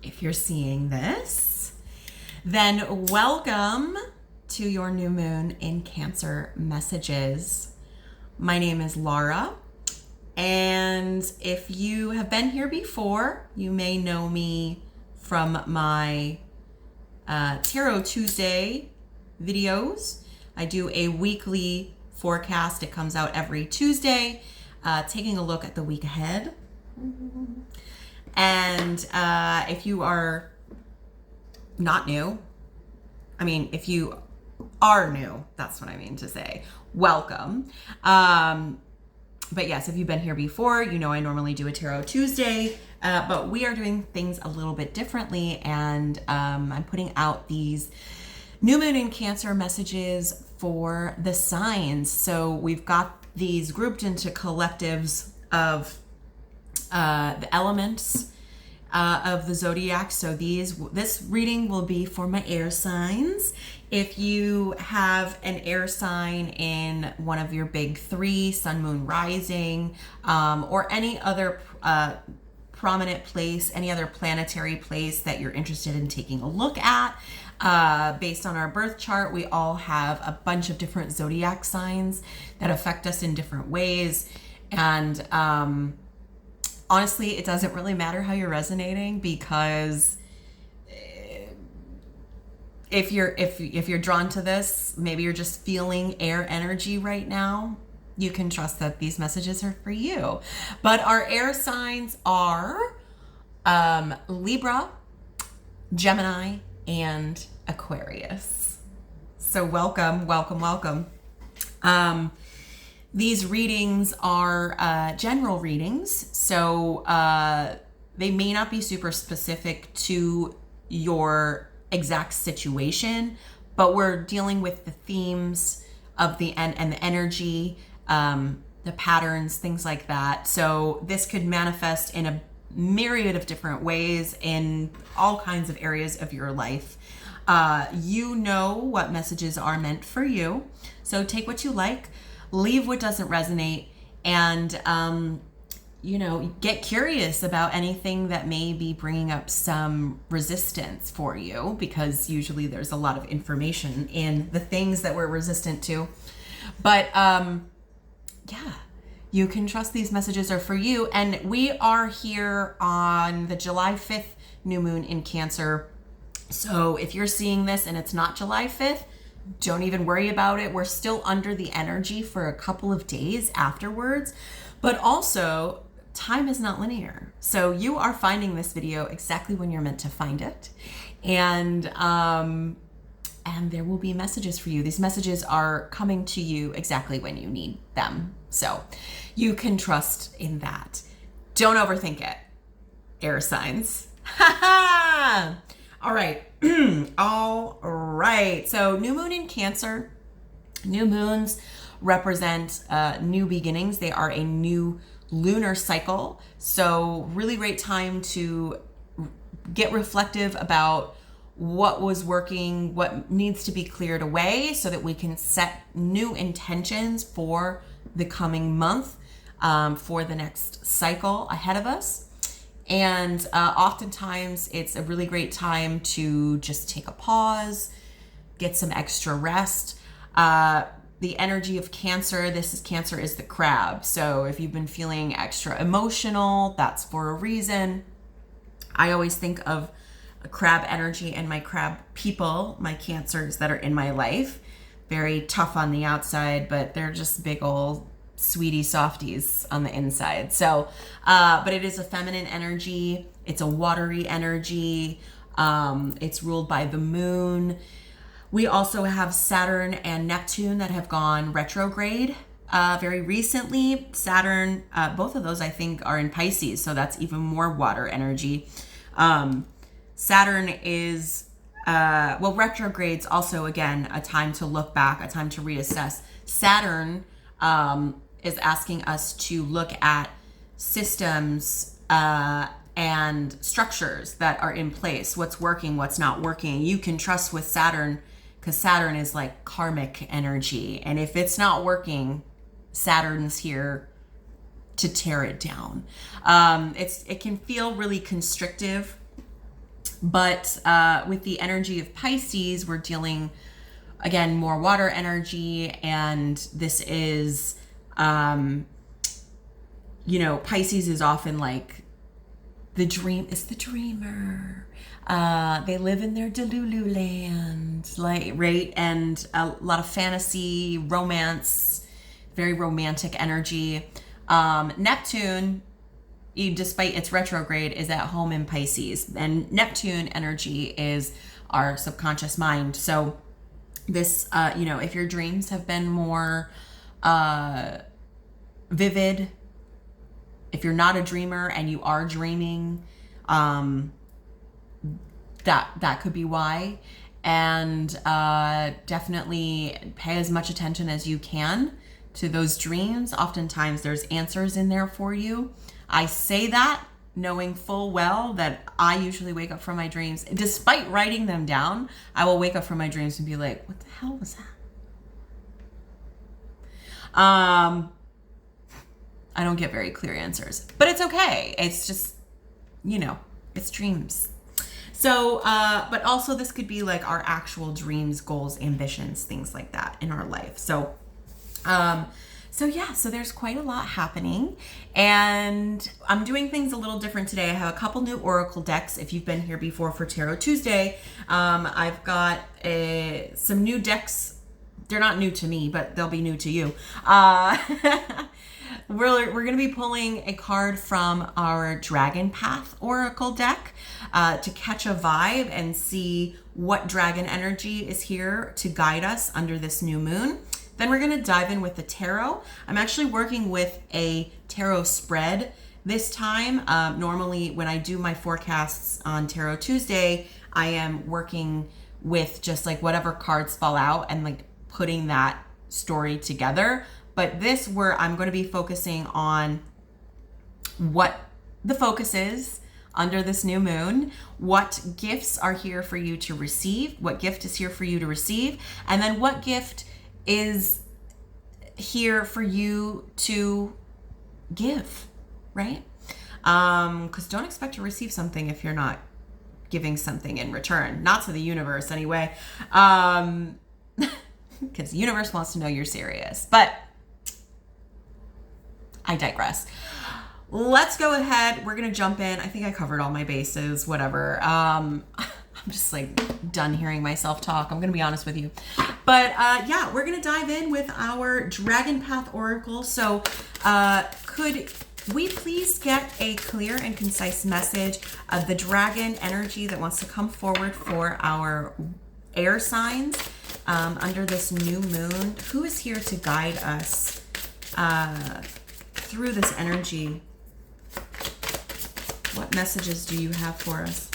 if you're seeing this, then welcome to your new moon in Cancer messages. My name is Lara, and if you have been here before, you may know me from my Tarot Tuesday videos. I do a weekly forecast. It comes out every Tuesday, taking a look at the week ahead. And if you are not new, if you are new, that's what I mean to say, welcome. But yes, if you've been here before, you know I normally do a Tarot Tuesday, but we are doing things a little bit differently, and I'm putting out these new moon in Cancer messages for the signs. So we've got these grouped into collectives of the elements of the zodiac. So this reading will be for my air signs. If you have an air sign in one of your big three, sun, moon, rising, or any other prominent place, any other planetary place that you're interested in taking a look at, based on our birth chart, we all have a bunch of different zodiac signs that affect us in different ways. And honestly, it doesn't really matter how you're resonating, because if you're drawn to this, maybe you're just feeling air energy right now, you can trust that these messages are for you. But our air signs are Libra, Gemini, and Aquarius. So welcome. These readings are general readings, so they may not be super specific to your exact situation, but we're dealing with the themes of the and the energy, the patterns, things like that. So this could manifest in a myriad of different ways in all kinds of areas of your life. You know what messages are meant for you, so take what you like, leave what doesn't resonate, and get curious about anything that may be bringing up some resistance for you, because usually there's a lot of information in the things that we're resistant to. But you can trust these messages are for you. And we are here on the July 5th new moon in Cancer. So if you're seeing this and it's not July 5th, don't even worry about it. We're still under the energy for a couple of days afterwards. But also, time is not linear. So you are finding this video exactly when you're meant to find it. And there will be messages for you. These messages are coming to you exactly when you need them. So you can trust in that. Don't overthink it, air signs. All right. All right. So new moon in Cancer. New moons represent new beginnings. They are a new lunar cycle. So really great time to get reflective about what was working, what needs to be cleared away, so that we can set new intentions for the coming month, for the next cycle ahead of us. And oftentimes it's a really great time to just take a pause, get some extra rest. The energy of Cancer, Cancer is the crab. So if you've been feeling extra emotional, that's for a reason. I always think of a crab energy and my crab people, my Cancers that are in my life. Very tough on the outside, but they're just big old sweetie softies on the inside. So, but it is a feminine energy. It's a watery energy. It's ruled by the moon. We also have Saturn and Neptune that have gone retrograde very recently. Saturn, both of those I think are in Pisces, so that's even more water energy. Saturn is, retrograde's also, again, a time to look back, a time to reassess. Saturn is asking us to look at systems and structures that are in place, what's working, what's not working. You can trust with Saturn, because Saturn is like karmic energy. And if it's not working, Saturn's here to tear it down. It can feel really constrictive But with the energy of Pisces, we're dealing, again, more water energy. And this is, Pisces is often like the dream is the dreamer. They live in their Delulu land, right? And a lot of fantasy, romance, very romantic energy. Neptune, despite its retrograde, is at home in Pisces. And Neptune energy is our subconscious mind. So this, if your dreams have been more vivid, if you're not a dreamer and you are dreaming, that could be why. And definitely pay as much attention as you can to those dreams. Oftentimes there's answers in there for you. I say that knowing full well that I usually wake up from my dreams. Despite writing them down, I will wake up from my dreams and be like, what the hell was that? I don't get very clear answers, but it's okay. It's just, it's dreams. So, but also this could be like our actual dreams, goals, ambitions, things like that in our life. So there's quite a lot happening, and I'm doing things a little different today. I have a couple new Oracle decks. If you've been here before for Tarot Tuesday, I've got some new decks. They're not new to me, but they'll be new to you. We're going to be pulling a card from our Dragon Path Oracle deck to catch a vibe and see what dragon energy is here to guide us under this new moon. Then we're going to dive in with the tarot. I'm actually working with a tarot spread this time. Normally when I do my forecasts on Tarot Tuesday, I am working with just like whatever cards fall out and like putting that story together. But this, where I'm going to be focusing on what the focus is under this new moon, what gifts are here for you to receive, what gift is here for you to receive, and then what gift is here for you to give, right? Because don't expect to receive something if you're not giving something in return. Not to the universe anyway, because the universe wants to know you're serious. But I digress. Let's go ahead. We're going to jump in. I think I covered all my bases, whatever. I'm just like done hearing myself talk. I'm going to be honest with you. But we're going to dive in with our Dragon Path Oracle. So could we please get a clear and concise message of the dragon energy that wants to come forward for our air signs under this new moon? Who is here to guide us through this energy? What messages do you have for us?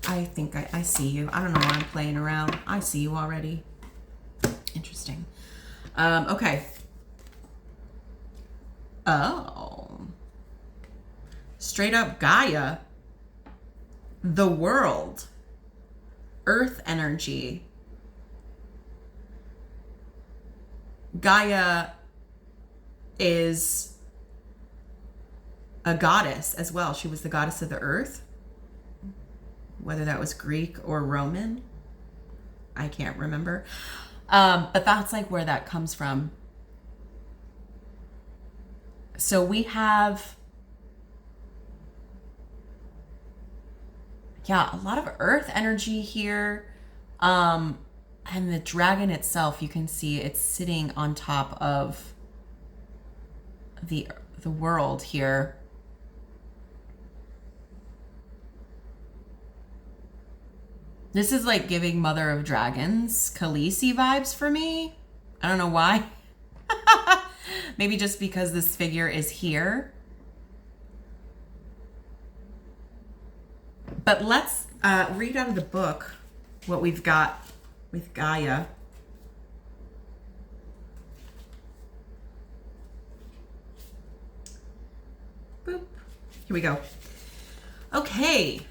I think I see you. I don't know why I'm playing around. I see you already. Interesting. Okay. Oh. Straight up Gaia. The world. Earth energy. Gaia is a goddess as well. She was the goddess of the earth. Whether that was Greek or Roman, I can't remember. But that's like where that comes from. So we have, a lot of earth energy here. And the dragon itself, you can see it's sitting on top of the world here. This is like giving Mother of Dragons, Khaleesi vibes for me. I don't know why. Maybe just because this figure is here. But let's read out of the book what we've got with Gaia. Boop. Here we go. Okay.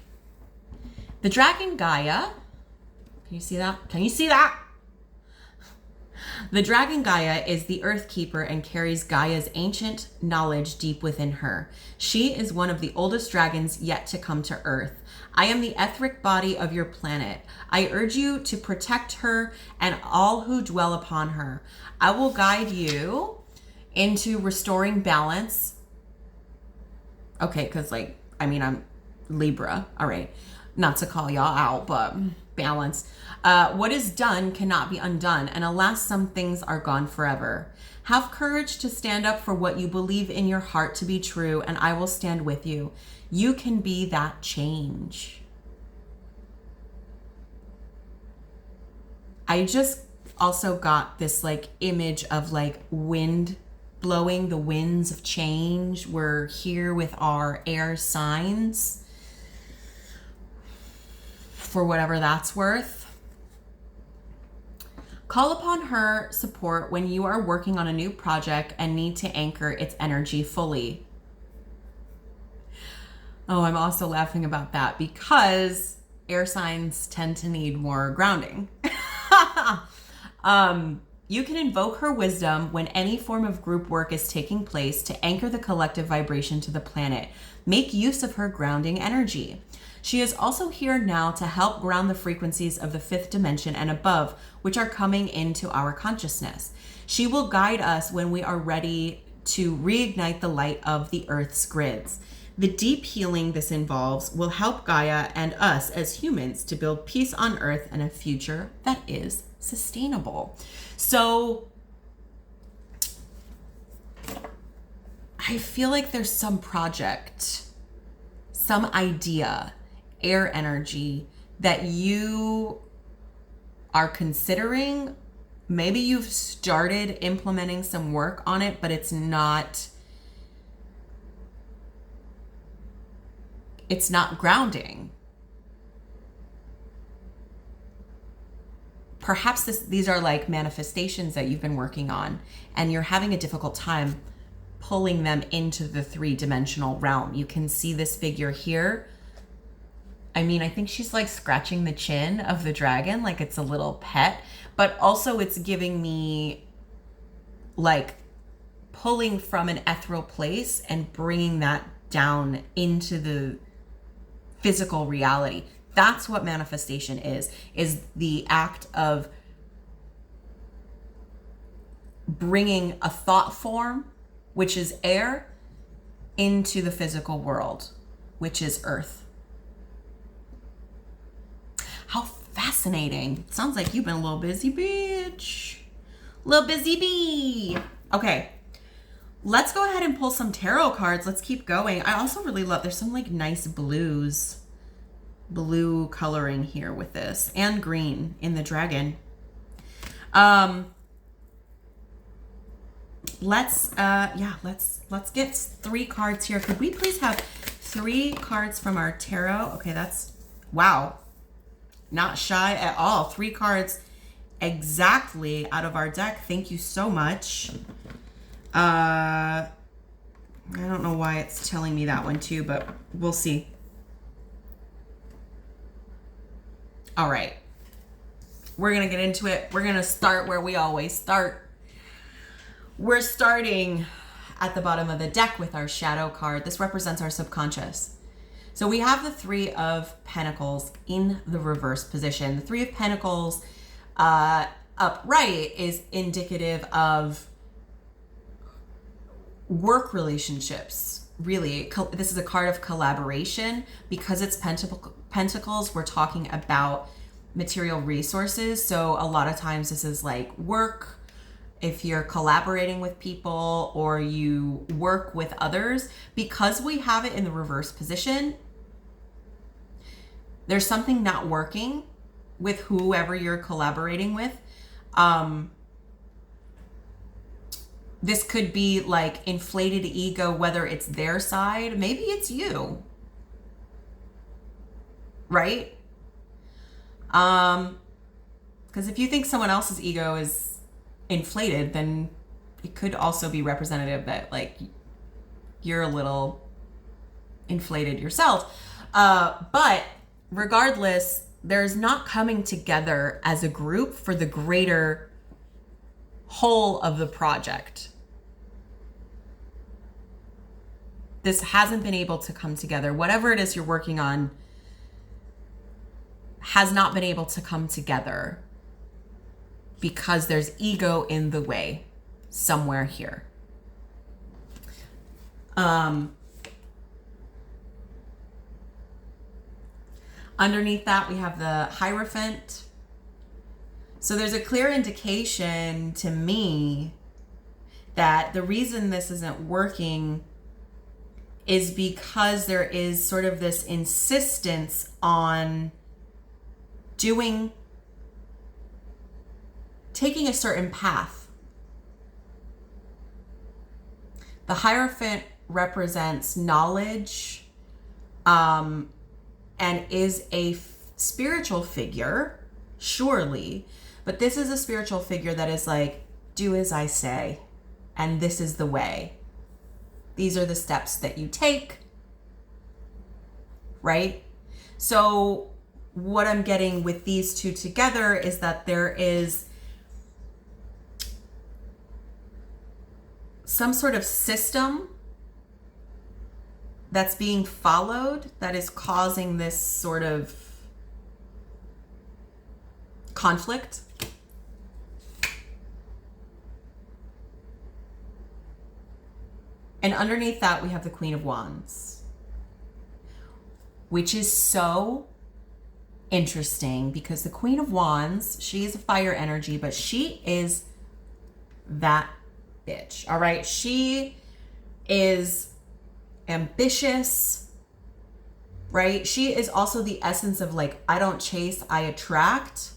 The dragon Gaia, can you see that? Can you see that? The dragon Gaia is the earth keeper and carries Gaia's ancient knowledge deep within her. She is one of the oldest dragons yet to come to earth. I am the etheric body of your planet. I urge you to protect her and all who dwell upon her. I will guide you into restoring balance. Okay, because I'm Libra. All right. Not to call y'all out, but balance. What is done cannot be undone, and alas, some things are gone forever. Have courage to stand up for what you believe in your heart to be true, and I will stand with you. You can be that change. I just also got this image of wind blowing, the winds of change. We're here with our air signs, for whatever that's worth. Call upon her support when you are working on a new project and need to anchor its energy fully. Oh, I'm also laughing about that because air signs tend to need more grounding. You can invoke her wisdom when any form of group work is taking place to anchor the collective vibration to the planet. Make use of her grounding energy. She is also here now to help ground the frequencies of the fifth dimension and above, which are coming into our consciousness. She will guide us when we are ready to reignite the light of the Earth's grids. The deep healing this involves will help Gaia and us as humans to build peace on Earth and a future that is sustainable. So I feel like there's some project, some idea, air energy that you are considering. Maybe you've started implementing some work on it, but it's not grounding. Perhaps these are manifestations that you've been working on and you're having a difficult time pulling them into the three-dimensional realm. You can see this figure here. I think she's scratching the chin of the dragon like it's a little pet, but also it's giving me pulling from an ethereal place and bringing that down into the physical reality. That's what manifestation is the act of bringing a thought form, which is air, into the physical world, which is earth. How fascinating. Sounds like you've been a little busy, bitch. Little busy bee. Okay. Let's go ahead and pull some tarot cards. Let's keep going. I also really love, there's some nice blue coloring here with this, and green in the dragon. Let's get 3 cards here. Could we please have 3 cards from our tarot? Okay, that's, wow. Not shy at all. 3 cards exactly out of our deck. Thank you so much. I don't know why it's telling me that one too, but we'll see. All right. We're going to get into it. We're going to start where we always start. We're starting at the bottom of the deck with our shadow card. This represents our subconscious. So we have the 3 of Pentacles in the reverse position. The 3 of Pentacles upright is indicative of work relationships. Really, this is a card of collaboration. Because it's Pentacles, we're talking about material resources. So a lot of times this is work. If you're collaborating with people or you work with others, because we have it in the reverse position, there's something not working with whoever you're collaborating with. This could be inflated ego, whether it's their side, maybe it's you, right? Because if you think someone else's ego is inflated, then it could also be representative that you're a little inflated yourself. But regardless, there's not coming together as a group for the greater whole of the project. This hasn't been able to come together. Whatever it is you're working on has not been able to come together because there's ego in the way somewhere here. Underneath that, we have the Hierophant. So there's a clear indication to me that the reason this isn't working is because there is sort of this insistence on taking a certain path. The Hierophant represents knowledge, and is a spiritual figure, surely, but this is a spiritual figure that is like, do as I say, and this is the way. These are the steps that you take, right? So what I'm getting with these two together is that there is some sort of system that's being followed that is causing this sort of conflict. And underneath that, we have the Queen of Wands, which is so interesting because the Queen of Wands, she is a fire energy, but she is that bitch, all right? She is ambitious, right? She is also the essence of like, I don't chase, I attract.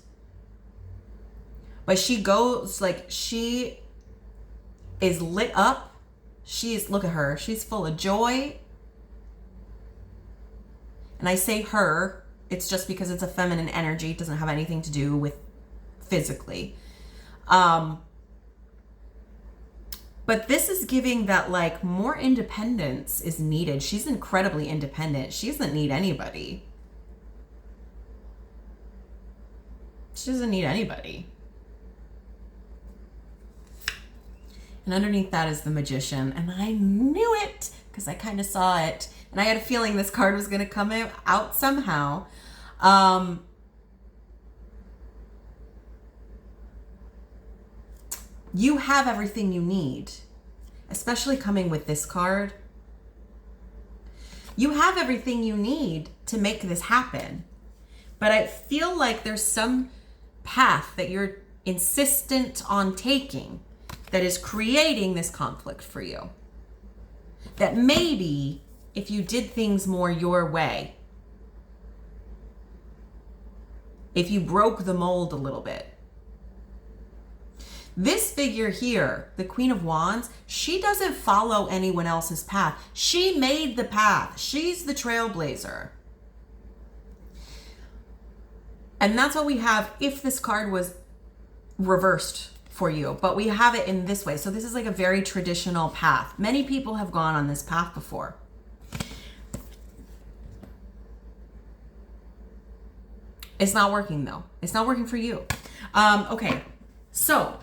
But she goes like, she is lit up. Look at her. She's full of joy. And I say her, it's just because it's a feminine energy. It doesn't have anything to do with physically. But this is giving that like more independence is needed. She's incredibly independent. She doesn't need anybody. She doesn't need anybody. And underneath that is the Magician. And I knew it because I kind of saw it. And I had a feeling this card was going to come out somehow. You have everything you need, especially coming with this card. You have everything you need to make this happen. But I feel like there's some path that you're insistent on taking that is creating this conflict for you. That maybe if you did things more your way, if you broke the mold a little bit. This figure here, the Queen of Wands, she doesn't follow anyone else's path. She made the path. She's the trailblazer. And that's what we have if this card was reversed for you, but we have it in this way. So this is like a very traditional path. Many people have gone on this path before. It's not working though. It's not working for you. Okay, so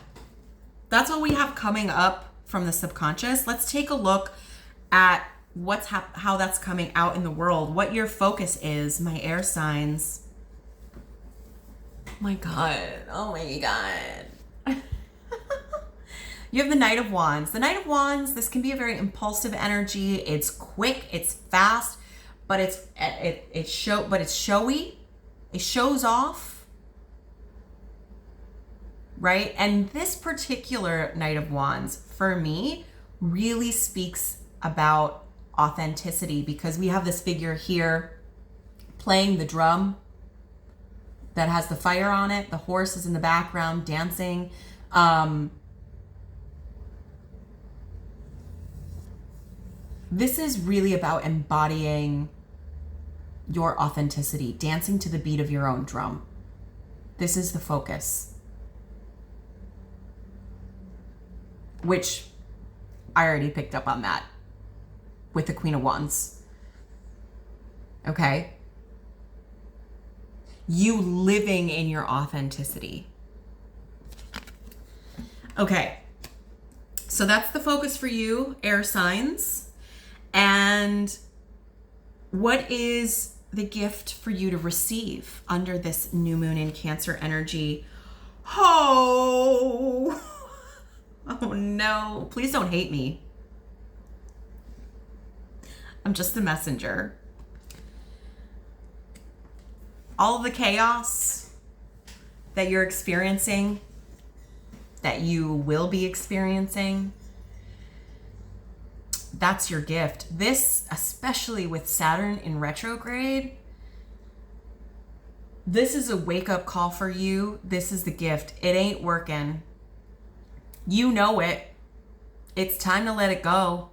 that's what we have coming up from the subconscious. Let's take a look at how that's coming out in the world, what your focus is, my air signs. My God, oh my God. You have the Knight of Wands. The Knight of Wands, this can be a very impulsive energy. It's quick, it's fast, but it's showy. It shows off, right? And this particular Knight of Wands, for me, really speaks about authenticity because we have this figure here playing the drum that has the fire on it. The horse is in the background dancing. This is really about embodying your authenticity, dancing to the beat of your own drum. This is the focus. Which I already picked up on that with the Queen of Wands. Okay? You living in your authenticity. Okay. So that's the focus for you, air signs. And what is the gift for you to receive under this new moon in Cancer energy? Oh, oh no. Please don't hate me. I'm just the messenger. All of the chaos that you're experiencing, that you will be experiencing, that's your gift. This, especially with Saturn in retrograde, this is a wake-up call for you. This is the gift. It ain't working. You know it. It's time to let it go.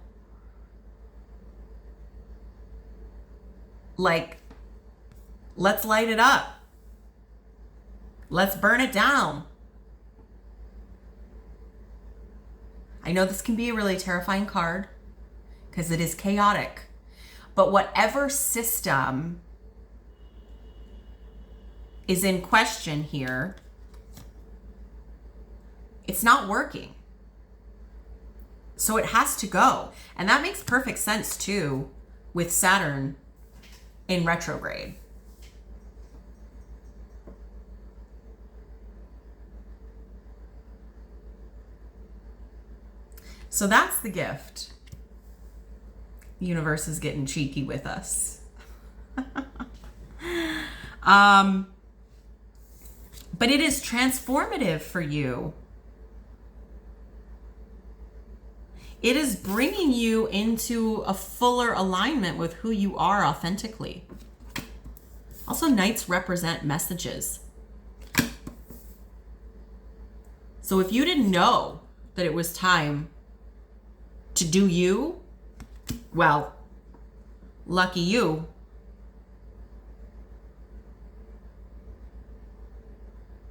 Like, let's light it up. Let's burn it down. I know this can be a really terrifying card because it is chaotic. But whatever system is in question here, it's not working. So it has to go. And that makes perfect sense too with Saturn in retrograde. So that's the gift. The universe is getting cheeky with us. But it is transformative for you. It is bringing you into a fuller alignment with who you are authentically. Also, knights represent messages. So if you didn't know that it was time to do you, well, lucky you.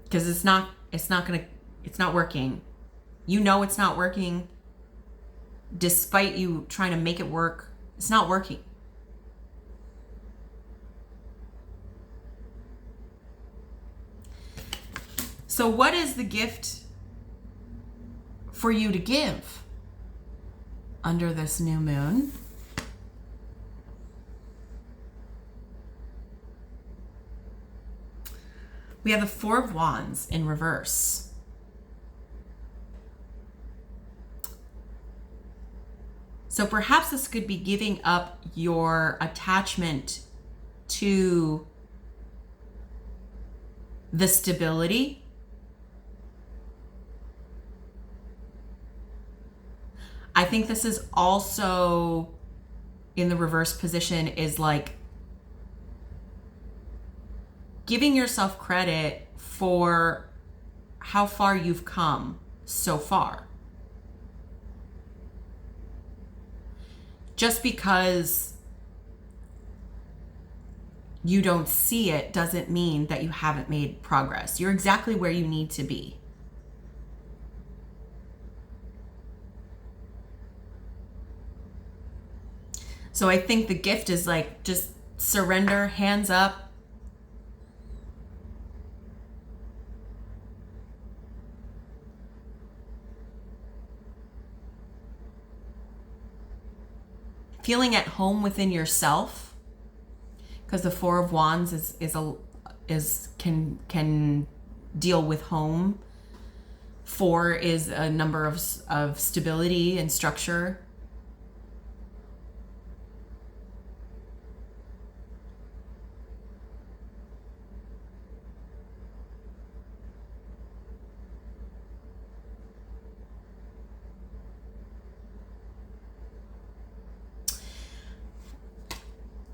Because it's not working. You know it's not working. Despite you trying to make it work, it's not working. So what is the gift for you to give under this new moon? We have the Four of Wands in reverse. So perhaps this could be giving up your attachment to the stability. I think this is also in the reverse position is like giving yourself credit for how far you've come so far. Just because you don't see it doesn't mean that you haven't made progress. You're exactly where you need to be. So I think the gift is like just surrender, hands up. Feeling at home within yourself, because the Four of Wands can deal with home. 4 is a number of stability and structure.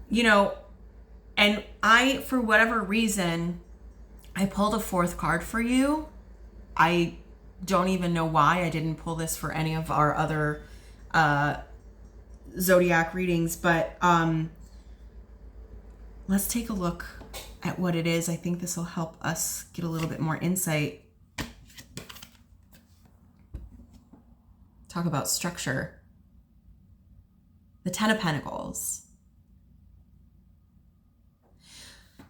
You know, and I, for whatever reason, I pulled a 4th card for you. I don't even know why I didn't pull this for any of our other zodiac readings, but let's take a look at what it is. I think this will help us get a little bit more insight. Talk about structure. The 10 of Pentacles.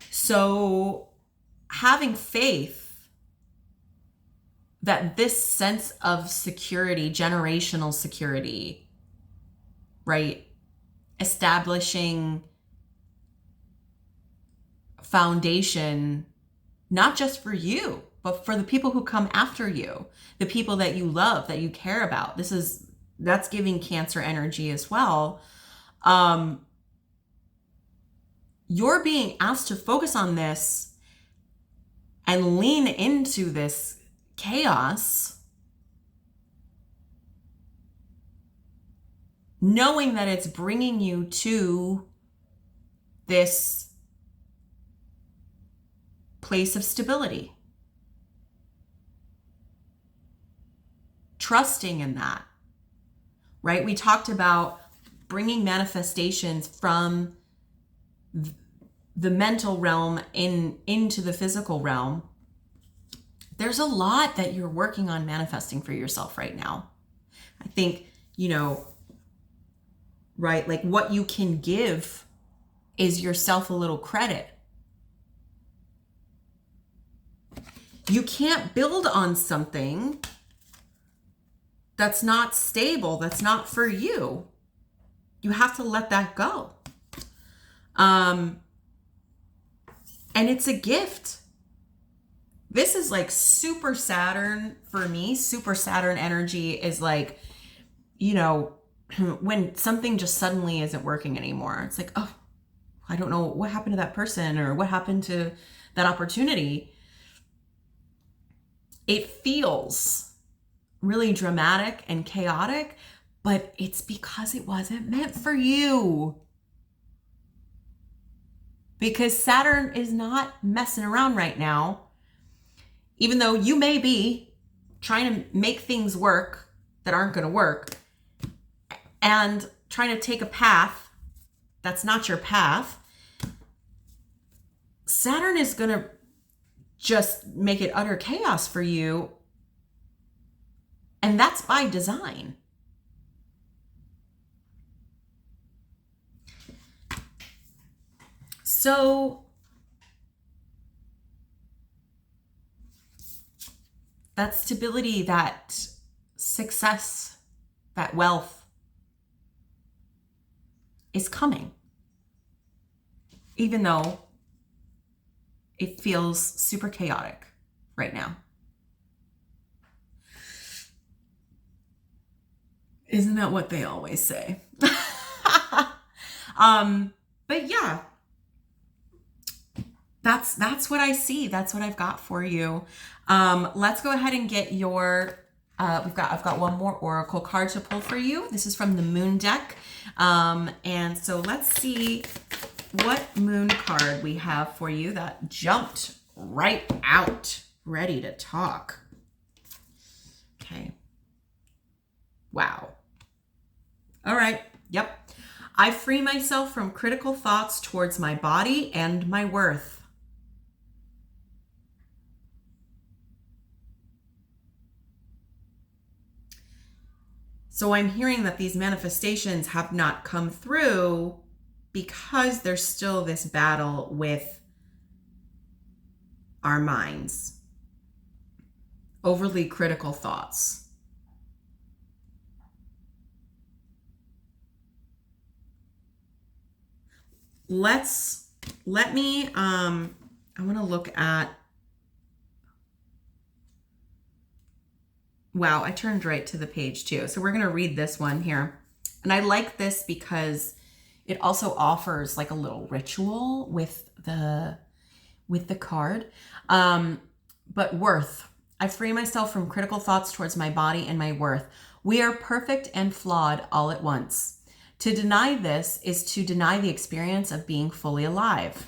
So having faith that this sense of security, generational security, right? Establishing foundation, not just for you, but for the people who come after you, the people that you love, that you care about. That's giving Cancer energy as well. You're being asked to focus on this and lean into this chaos, knowing that it's bringing you to this place of stability. Trusting in that, right? We talked about bringing manifestations from the mental realm into the physical realm. There's a lot that you're working on manifesting for yourself right now. I think, right, like what you can give is yourself a little credit. You can't build on something that's not stable, that's not for you. You have to let that go. And it's a gift. This is like super Saturn for me. Super Saturn energy is like, when something just suddenly isn't working anymore. It's like, oh, I don't know what happened to that person or what happened to that opportunity. It feels really dramatic and chaotic, but it's because it wasn't meant for you. Because Saturn is not messing around right now. Even though you may be trying to make things work that aren't going to work and trying to take a path that's not your path, Saturn is going to just make it utter chaos for you. And that's by design. So that stability, that success, that wealth is coming. Even though it feels super chaotic right now. Isn't that what they always say? But yeah, that's what I see. That's what I've got for you. Let's go ahead and get your, I've got one more oracle card to pull for you. This is from the moon deck. And so let's see what moon card we have for you that jumped right out, ready to talk. Okay. Wow. All right. Yep. I free myself from critical thoughts towards my body and my worth. So I'm hearing that these manifestations have not come through because there's still this battle with our minds. Overly critical thoughts. I want to look at, wow, I turned right to the page too. So we're going to read this one here. And I like this because it also offers like a little ritual with the card. But worth. I free myself from critical thoughts towards my body and my worth. We are perfect and flawed all at once. To deny this is to deny the experience of being fully alive.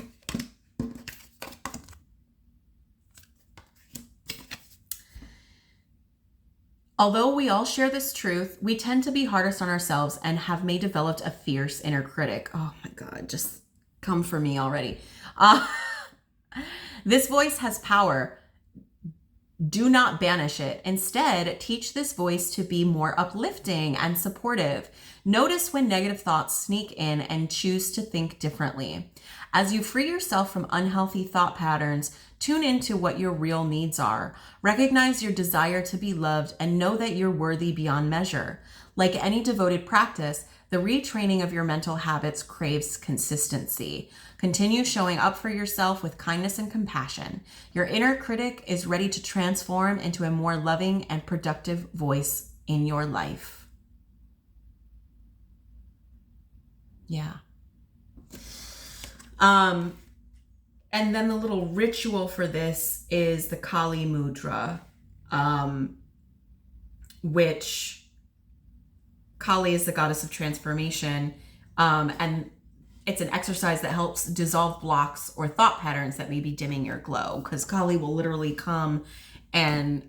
Although we all share this truth, we tend to be hardest on ourselves and may developed a fierce inner critic. Oh my God, just come for me already. This voice has power. Do not banish it. Instead, teach this voice to be more uplifting and supportive. Notice when negative thoughts sneak in and choose to think differently. As you free yourself from unhealthy thought patterns, Tune into what your real needs are. Recognize your desire to be loved and know that you're worthy beyond measure. Like any devoted practice, the retraining of your mental habits craves consistency. Continue showing up for yourself with kindness and compassion. Your inner critic is ready to transform into a more loving and productive voice in your life. Yeah. And then the little ritual for this is the Kali Mudra, which Kali is the goddess of transformation. And it's an exercise that helps dissolve blocks or thought patterns that may be dimming your glow, because Kali will literally come and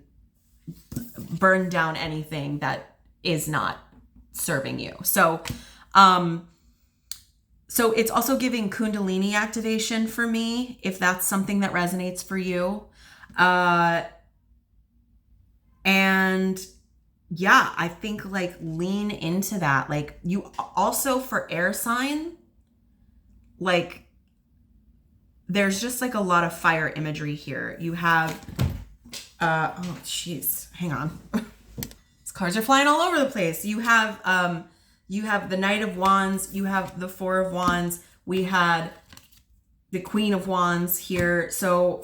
burn down anything that is not serving you. So it's also giving Kundalini activation for me, if that's something that resonates for you. And yeah, I think like lean into that. Like you also, for air sign, like there's just like a lot of fire imagery here. You have, oh jeez, hang on. These cards are flying all over the place. You have the Knight of Wands, you have the Four of Wands, we had the Queen of Wands here. So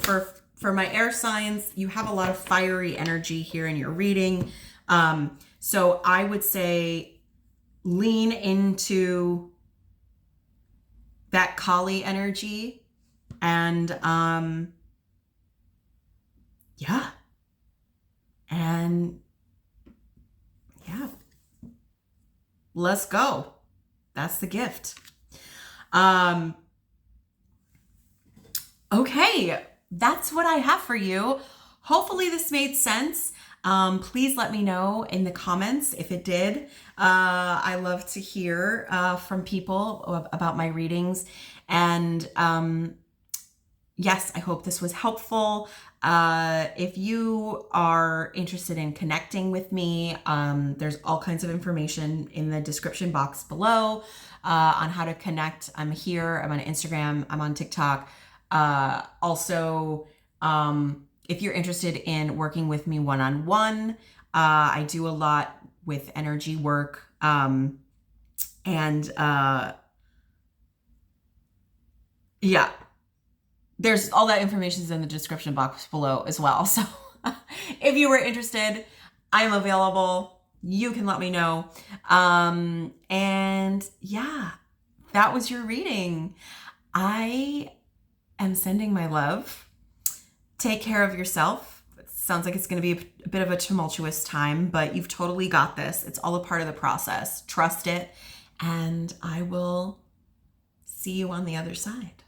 for my air signs, you have a lot of fiery energy here in your reading. So I would say lean into that Kali energy and yeah. And yeah. Let's go. That's the gift. Okay, that's what I have for you. Hopefully this made sense. Please let me know in the comments if it did. I love to hear from people about my readings. And yes, I hope this was helpful. If you are interested in connecting with me, there's all kinds of information in the description box below on how to connect. I'm here, I'm on Instagram, I'm on TikTok. Also, if you're interested in working with me one-on-one, I do a lot with energy work. Yeah. There's all that information is in the description box below as well. So if you were interested, I'm available. You can let me know. And yeah, that was your reading. I am sending my love. Take care of yourself. It sounds like it's going to be a bit of a tumultuous time, but you've totally got this. It's all a part of the process. Trust it. And I will see you on the other side.